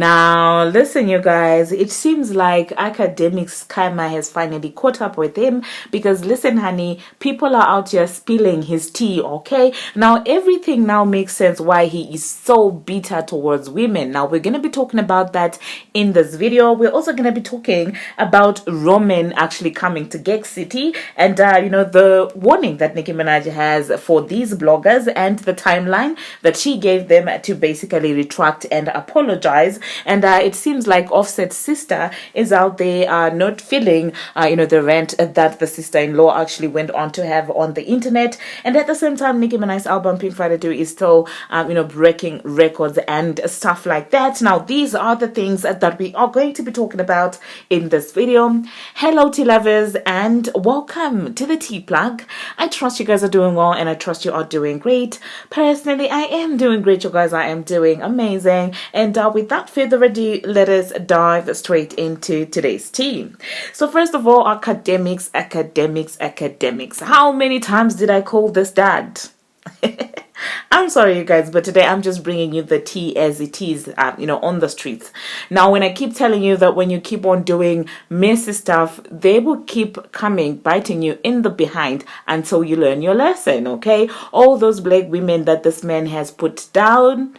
Now, listen, you guys, it seems like Akademiks Karma has finally caught up with him because, listen, honey, people are out here spilling his tea, okay? Now, everything now makes sense why he is so bitter towards women. Now, we're going to be talking about that in this video. We're also going to be talking about Roman actually coming to Gex City and, the warning that Nicki Minaj has for these bloggers and the timeline that she gave them to basically retract and apologize. And it seems like Offset's sister is out there not feeling, the rant that the sister-in-law actually went on to have on the internet. And at the same time, Nicki Minaj's album Pink Friday 2 is still, breaking records and stuff like that. Now, these are the things that we are going to be talking about in this video. Hello, tea lovers, and welcome to the Tea Plug. I trust you guys are doing well, and I trust you are doing great. Personally, I am doing great, you guys. I am doing amazing. And without further ado, let us dive straight into today's tea. So first of all, academics. How many times did I call this dad? I'm sorry, you guys, but today I'm just bringing you the tea as it is, on the streets. Now, when I keep telling you that when you keep on doing messy stuff, they will keep coming, biting you in the behind until you learn your lesson, okay? All those black women that this man has put down.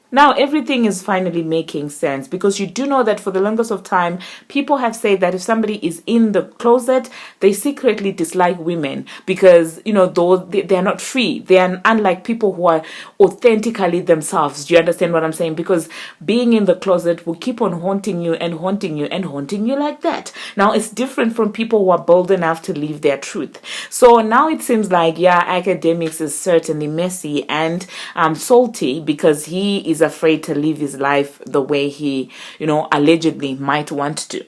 Now, everything is finally making sense because you do know that for the longest of time, people have said that if somebody is in the closet, they secretly dislike women because, they're not free. They are unlike people who are authentically themselves. Do you understand what I'm saying? Because being in the closet will keep on haunting you and haunting you and haunting you like that. Now, it's different from people who are bold enough to live their truth. So now it seems like, Akademiks is certainly messy and salty because he is afraid to live his life the way he, allegedly might want to.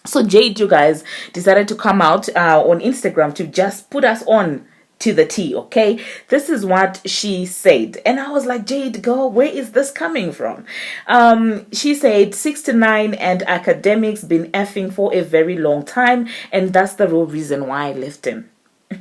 So Jade, you guys, decided to come out on Instagram to just put us on to the tea, okay? This is what she said. And I was like, Jade, girl, where is this coming from? She said, 69 and Akademiks been effing for a very long time. And that's the real reason why I left him.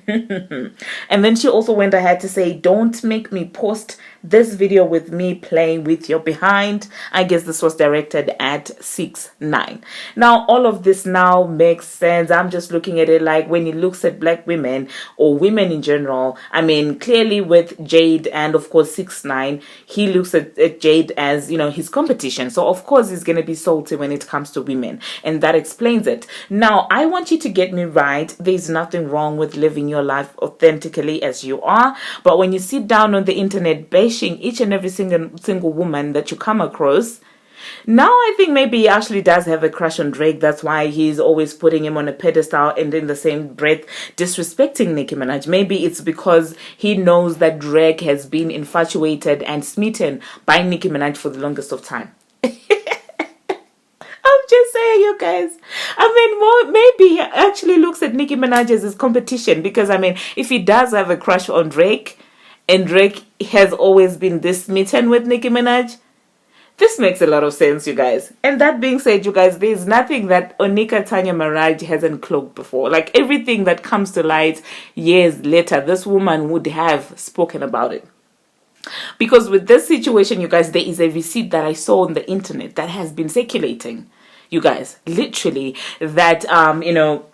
And then she also went ahead to say, don't make me post this video with me playing with your behind. I guess this was directed at 6ix9ine. Now, all of this now makes sense. I'm just looking at it like when he looks at black women or women in general. I mean, clearly with Jade and of course 6ix9ine, he looks at Jade as, his competition. So of course he's going to be salty when it comes to women. And that explains it. Now, I want you to get me right. There's nothing wrong with living your life authentically as you are. But when you sit down on the internet bashing each and every single woman that you come across, now I think maybe he actually does have a crush on Drake. That's why he's always putting him on a pedestal and in the same breath disrespecting Nicki Minaj. Maybe it's because he knows that Drake has been infatuated and smitten by Nicki Minaj for the longest of time. Just saying, you guys. Maybe he actually looks at Nicki Minaj as his competition because, if he does have a crush on Drake and Drake has always been this smitten with Nicki Minaj, this makes a lot of sense, you guys. And that being said, you guys, there's nothing that Onika Tanya Maraj hasn't cloaked before. Like everything that comes to light years later, this woman would have spoken about it. Because with this situation, you guys, there is a receipt that I saw on the internet that has been circulating. You guys, literally, that,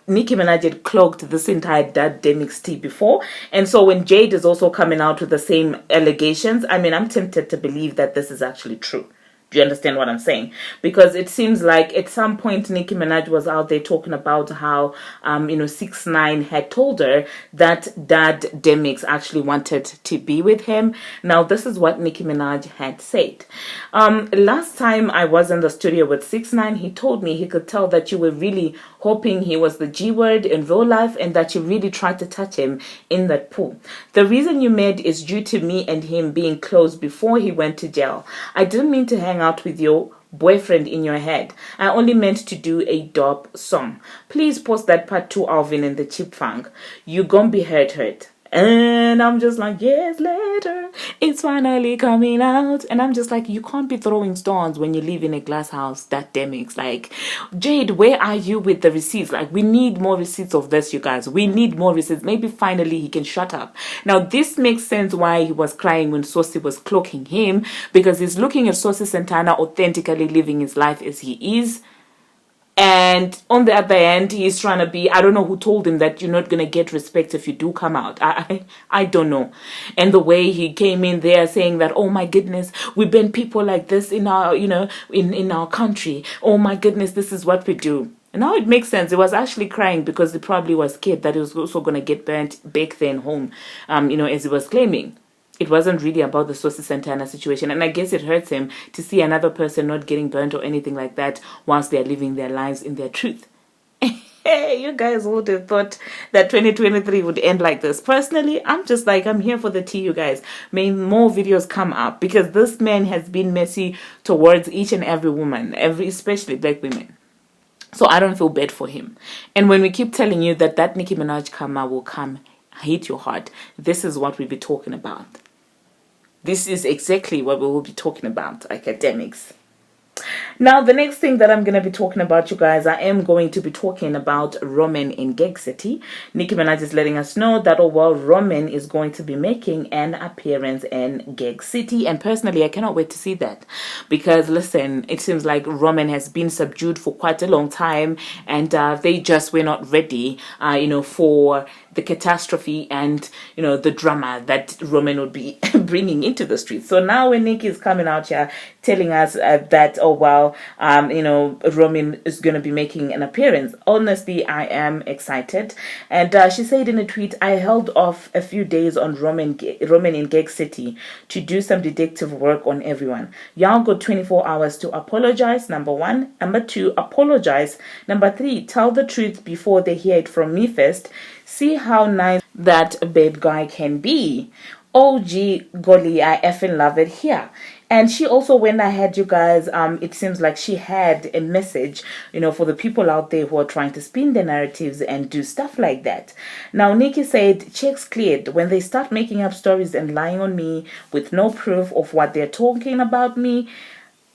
Nicki Minaj had cloaked this entire Akademiks tea before. And so when Jade is also coming out with the same allegations, I'm tempted to believe that this is actually true. Do you understand what I'm saying? Because it seems like at some point Nicki Minaj was out there talking about how, 6ix9ine had told her that Akademiks actually wanted to be with him. Now, this is what Nicki Minaj had said. Last time I was in the studio with 6ix9ine, he told me he could tell that you were really hoping he was the G word in real life and that you really tried to touch him in that pool. The reason you mad is due to me and him being close before he went to jail. I didn't mean to hang out with your boyfriend in your head. I only meant to do a dope song. Please post that part to Alvin in the Chip Funk. You gon' be hurt. And I'm just like, years later, it's finally coming out. And I'm just like, you can't be throwing stones when you live in a glass house. That demics. Like, Jade, where are you with the receipts? Like, we need more receipts of this, you guys. We need more receipts. Maybe finally he can shut up. Now, this makes sense why he was crying when Saucy was cloaking him, because he's looking at Saucy Santana authentically living his life as he is. And on the other end, he's trying to be, I don't know who told him that you're not going to get respect if you do come out. I don't know. And the way he came in there saying that, oh my goodness, we've been people like this in our, in our country. Oh my goodness, this is what we do. And now it makes sense. He was actually crying because he probably was scared that he was also going to get burnt back then home, as he was claiming. It wasn't really about the Saucy Santana situation. And I guess it hurts him to see another person not getting burnt or anything like that whilst they're living their lives in their truth. Hey, you guys would have thought that 2023 would end like this. Personally, I'm just like, I'm here for the tea, you guys. May more videos come up, because this man has been messy towards each and every woman, especially black women. So I don't feel bad for him. And when we keep telling you that Nicki Minaj karma will come hit your heart, this is what we'll be talking about. This is exactly what we will be talking about, academics. Now, the next thing that I'm going to be talking about, you guys, I am going to be talking about Roman in Gag City. Nicki Minaj is letting us know that, oh, well, Roman is going to be making an appearance in Gag City. And personally, I cannot wait to see that. Because, listen, it seems like Roman has been subdued for quite a long time. And they just were not ready, for the catastrophe and, the drama that Roman would be bringing into the streets. So now when Nicki is coming out here telling us that, oh, well, Roman is going to be making an appearance. Honestly, I am excited. And she said in a tweet, I held off a few days on Roman in Gag City to do some detective work on everyone. Y'all got 24 hours to apologize, number one. Number two, apologize. Number three, tell the truth before they hear it from me first. See how nice that babe guy can be. OG golly, I effing love it here. And she also went ahead, you guys, it seems like she had a message, for the people out there who are trying to spin their narratives and do stuff like that. Now, Nicki said, checks cleared. When they start making up stories and lying on me with no proof of what they're talking about me,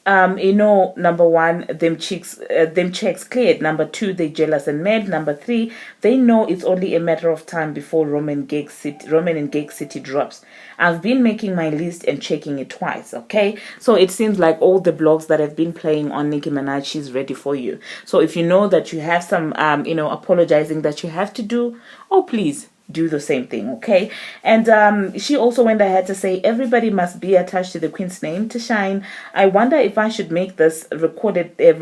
number one, them checks cleared. Number two, they jealous and mad. Number three, they know it's only a matter of time before Roman in Gag City drops. I've been making my list and checking it twice, okay? So it seems like all the blogs that have been playing on Nicki Minaj, she's ready for you. So if you know that you have some, apologizing that you have to do, oh, please do the same thing, okay? And she also went ahead to say, everybody must be attached to the queen's name to shine. I wonder if I should make this recorded thing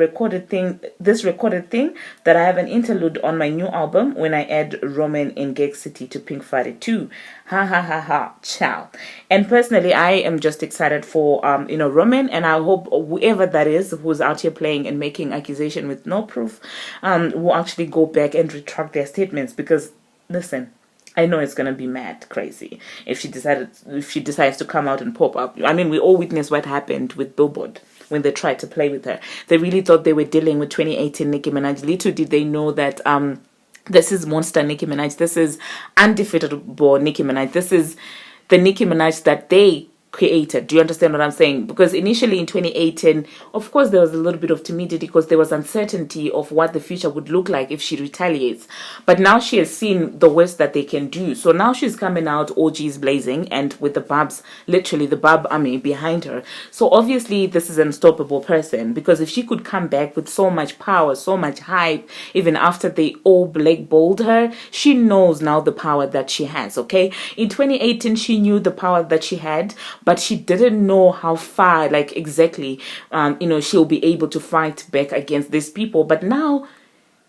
that I have an interlude on my new album when I add Roman in Gag City to Pink Friday 2. Ha ha ha ha, ciao. And personally, I am just excited for Roman, and I hope whoever that is who's out here playing and making accusation with no proof will actually go back and retract their statements, because listen, I know it's gonna be mad crazy if she decides to come out and pop up. I mean, we all witnessed what happened with Billboard when they tried to play with her. They really thought they were dealing with 2018 Nicki Minaj. Little did they know that this is monster Nicki Minaj. This is undefeatable Nicki Minaj. This is the Nicki Minaj that they created. Do you understand what I'm saying? Because initially in 2018, of course, there was a little bit of timidity because there was uncertainty of what the future would look like if she retaliates. But now she has seen the worst that they can do. So now she's coming out, OGs blazing, and with the Babs, literally the Bab army behind her. So obviously this is an unstoppable person, because if she could come back with so much power, so much hype, even after they all blackballed her, she knows now the power that she has, okay? In 2018, she knew the power that she had, but she didn't know how far, like exactly, she'll be able to fight back against these people. But now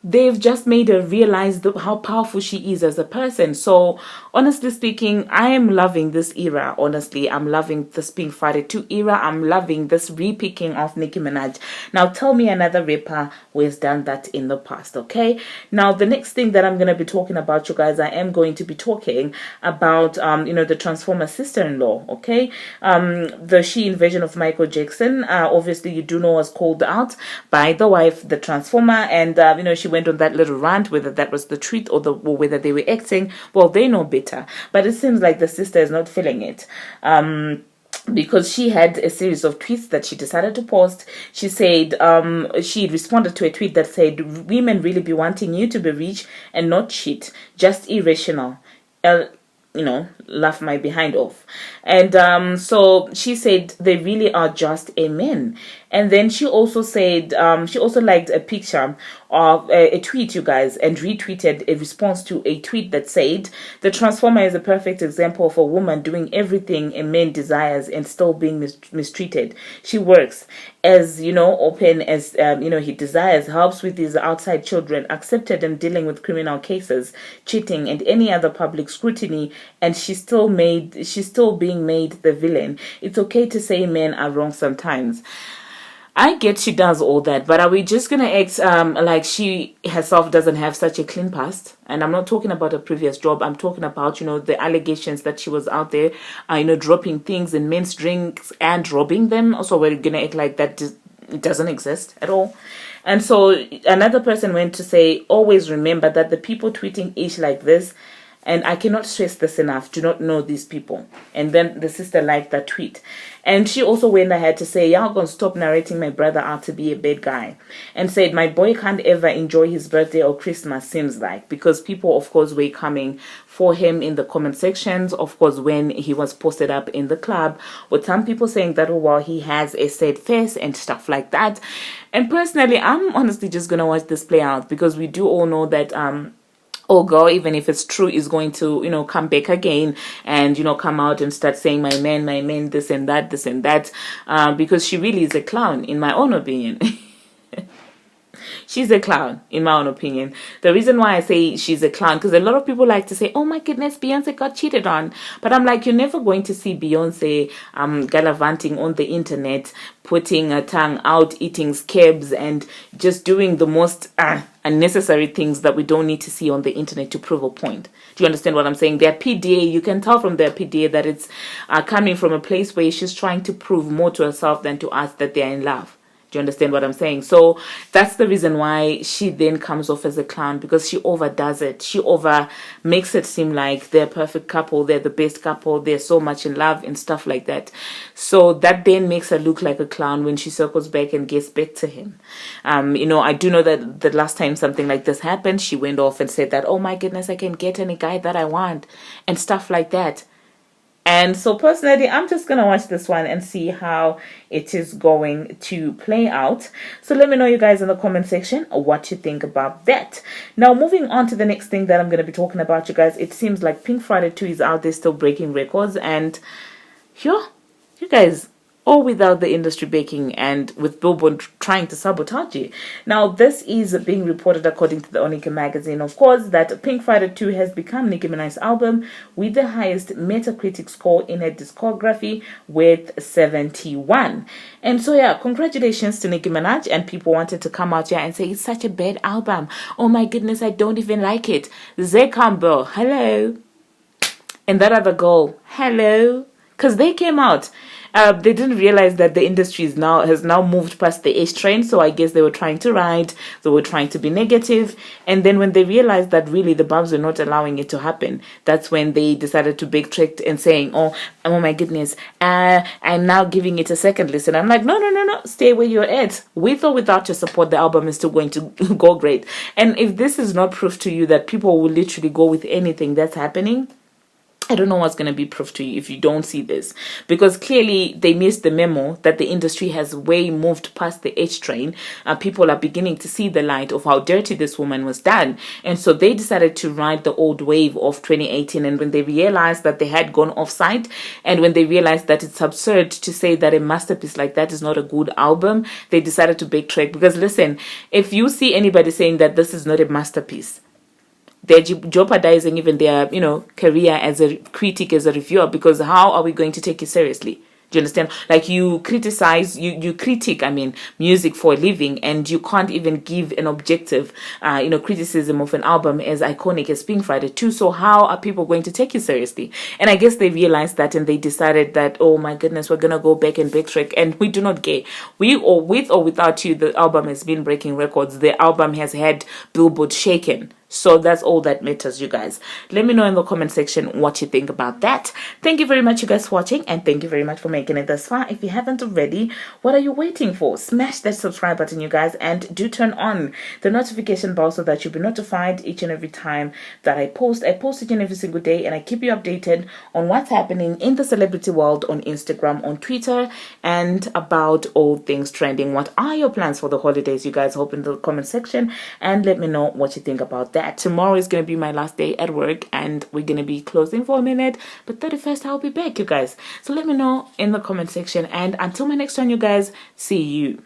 they've just made her realize how powerful she is as a person. So honestly speaking, I am loving this era. Honestly, I'm loving this Pink Friday 2 era. I'm loving this repicking of Nicki Minaj. Now tell me another rapper who has done that in the past, okay? Now the next thing that I'm going to be talking about, you guys, I am going to be talking about the Transformer sister-in-law, okay? The Shein version of Michael Jackson, obviously you do know, was called out by the wife, the Transformer, and she went on that little rant, whether that was the truth or whether they were acting, well, they know better. But it seems like the sister is not feeling it. Because she had a series of tweets that she decided to post. She said, she responded to a tweet that said, women really be wanting you to be rich and not cheat, just irrational. Laugh my behind off. And so she said they really are just amen. And then she also said, she also liked a picture of a tweet, you guys, and retweeted a response to a tweet that said, the transformer is a perfect example of a woman doing everything a man desires and still being mistreated. She works as, open as, he desires, helps with his outside children, accepted and dealing with criminal cases, cheating, and any other public scrutiny, and she's still being made the villain. It's okay to say men are wrong sometimes. I get she does all that, but are we just gonna act like she herself doesn't have such a clean past? And I'm not talking about a previous job. I'm talking about, the allegations that she was out there, dropping things in men's drinks and robbing them. Also, we're gonna act like that doesn't exist at all. And so another person went to say, always remember that the people tweeting ish like this, and I cannot stress this enough, do not know these people. And then the sister liked that tweet. And she also went ahead to say, y'all gonna stop narrating my brother out to be a bad guy. And said, my boy can't ever enjoy his birthday or Christmas, seems like. Because people, of course, were coming for him in the comment sections, of course, when he was posted up in the club. With some people saying that, oh, well, he has a sad face and stuff like that. And personally, I'm honestly just gonna watch this play out. Because we do all know that girl, even if it's true, is going to, come back again and, come out and start saying, my man, this and that, because she really is a clown, in my own opinion. She's a clown, in my own opinion. The reason why I say she's a clown, because a lot of people like to say, oh my goodness, Beyonce got cheated on. But I'm like, you're never going to see Beyonce gallivanting on the internet, putting her tongue out, eating scabs, and just doing the most unnecessary things that we don't need to see on the internet to prove a point. Do you understand what I'm saying? Their PDA, you can tell from their PDA that it's coming from a place where she's trying to prove more to herself than to us that they're in love. Do you understand what I'm saying? So that's the reason why she then comes off as a clown, because she overdoes it. She makes it seem like they're a perfect couple, they're the best couple, they're so much in love and stuff like that. So that then makes her look like a clown when she circles back and gets back to him. I do know that the last time something like this happened, she went off and said that, oh my goodness, I can get any guy that I want and stuff like that. And so personally, I'm just going to watch this one and see how it is going to play out. So let me know, you guys, in the comment section what you think about that. Now, moving on to the next thing that I'm going to be talking about, you guys. It seems like Pink Friday 2 is out there still breaking records. And you guys, all without the industry baking and with Billboard trying to sabotage it. Now, this is being reported according to the Onika magazine, of course, that Pink Friday 2 has become Nicki Minaj's album with the highest Metacritic score in her discography with 71. And so, yeah, congratulations to Nicki Minaj. And people wanted to come out here and say, it's such a bad album. Oh my goodness, I don't even like it. Zay Campbell, hello. And that other girl, hello. Because they came out. They didn't realize that the industry has now moved past the H train. So I guess they were trying to ride. They were trying to be negative. And then when they realized that really the Barbs were not allowing it to happen, that's when they decided to backtrack and saying, oh my goodness, I'm now giving it a second listen. I'm like, no. Stay where you're at. With or without your support, the album is still going to go great. And if this is not proof to you that people will literally go with anything that's happening, I don't know what's going to be proof to you if you don't see this, because clearly they missed the memo that the industry has way moved past the H train. People are beginning to see the light of how dirty this woman was done. And so they decided to ride the old wave of 2018. And when they realized that they had gone offside, and when they realized that it's absurd to say that a masterpiece like that is not a good album, they decided to backtrack. Because listen, if you see anybody saying that this is not a masterpiece, they're jeopardizing even their, career as a critic, as a reviewer, because how are we going to take it seriously? Do you understand? Like you criticize, you critique, I mean, music for a living, and you can't even give an objective, criticism of an album as iconic as Pink Friday 2. So how are people going to take you seriously? And I guess they realized that, and they decided that, oh my goodness, we're gonna go back and backtrack, and we do not care. We, or with or without you, the album has been breaking records. The album has had Billboard shaken. So that's all that matters, you guys. Let me know in the comment section what you think about that. Thank you very much, you guys, for watching, and thank you very much for making it this far. If you haven't already, what are you waiting for? Smash that subscribe button, you guys, and do turn on the notification bell so that you'll be notified each and every time that I post. I post each and every single day, and I keep you updated on what's happening in the celebrity world on Instagram, on Twitter, and about all things trending. What are your plans for the holidays, you guys? Hope in the comment section, and let me know what you think about that. Tomorrow is going to be my last day at work, and we're going to be closing for a minute, but 31st I'll be back, you guys. So let me know in the comment section, and until my next time, you guys, see you.